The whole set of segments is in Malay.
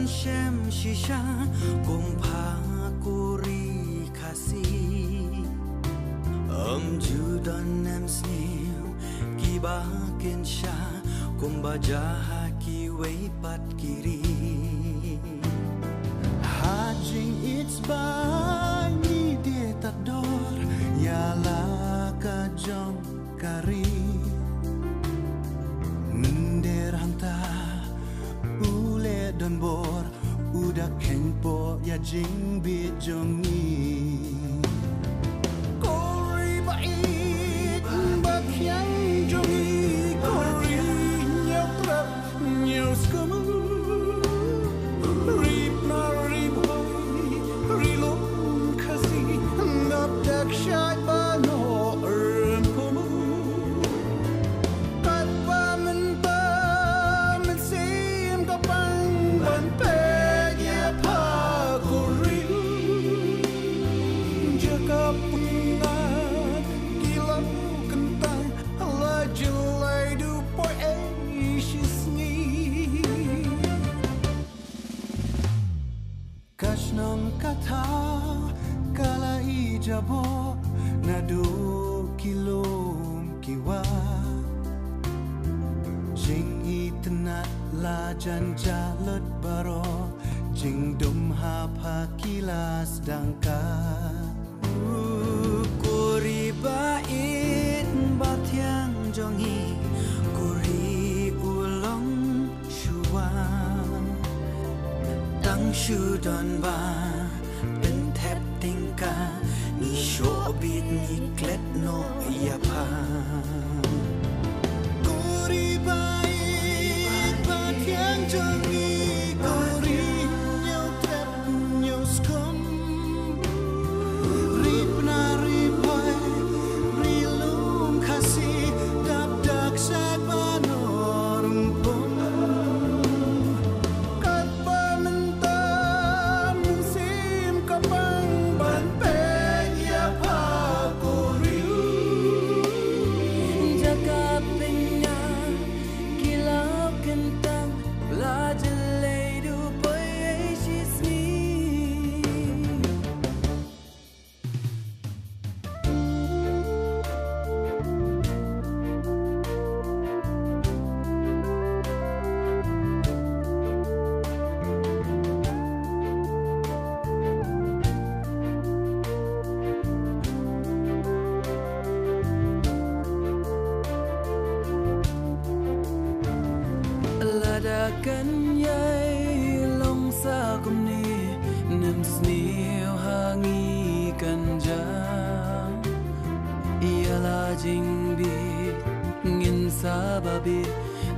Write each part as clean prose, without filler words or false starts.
Shem Shisha Kumpa Kuri Kasi Judan Nem Snew Kiba Kinsha Kumba Jaha Ki Weipat Kiri Hajing It's By Ni Dia Tador Yala Kajong Kari Nder Hanta Ule Don Bor Uda Kenpo Ya Jing Bi Jongi Kori Bait Bat Yang Jongi Kori Nyau Trap Nyau Skamu Rip Na Rip Hoi Rilum Kasi Nap Dak Shai Bano Erempomu Katpa Menta Mensim Kapang Ban Penya Pakuri Jaka Pengat Kilau Kentang Ala Jelai Dupoy Shisngi Kashnong Kata Kala Ijabo Nado Kilom Kiwa Jing Itnat La Janjalat Baro Jing Dum Hapa Kilas Dangka Kuri Bait Bat Yang Jongi Kuri Ulong Shua Tang Shu Don Ba Ben Tep Tingka Ni Shobit Ni Klet No Yapa Kuri Bait Bat Yang Jongi Kuri Nyau Tep Nyau Skum Rip Na Rip Hoi Rilum Kasi Dap Dak Sat Banor Pum Katpa Menta Mensim Kapang Ban Penya Pakuri Jaga Penya Kilau Kentang La Jelai Dupoy Shisni Ladakan yai long sa kumni nem sniu hangi kanja Iala jing bi ngin sa babi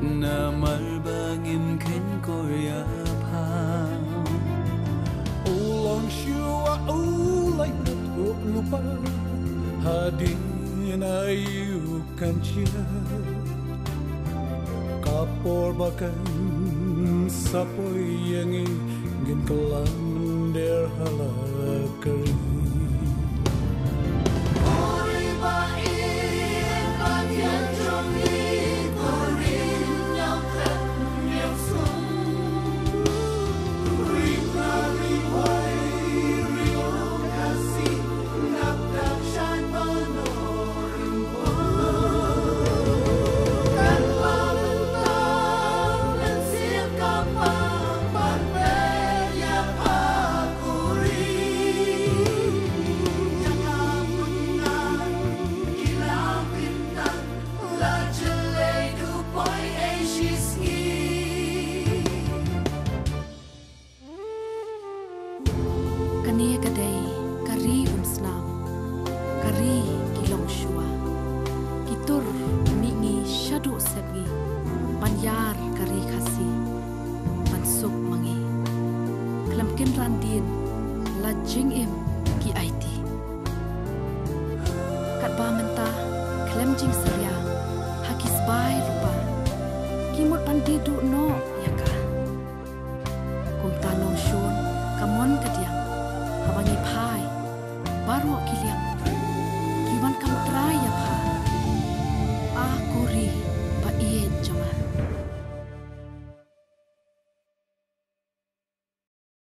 na malbangim ken korea pa Ulang shua ulay lupa Hadin ayu kancia Kapor bakan sapoy yangi Ngin kelam der halakari Kuri Bait Bat Yang Jongi Kuri Nyau Trap Nyau Skum Rip Na Rip Hoi Rilum Kasi Nap Dak Shai Banor Katpa Menta Mensim Kapang Ban Penya Pakuri Jaka Pengat Kilau Kentang La Jelai Dupoy Shisngi Kani kadai kari umsnam kari kilong shua kitur mingi shadu sebi banyar kari khasi mansuk mangi kelamkin randin lajing im ki it kat ba menta kelamjing seria hakis bai rupa kimut pandidu no yaka kum tanong shun kamon kadiang habangi pai baru kiliang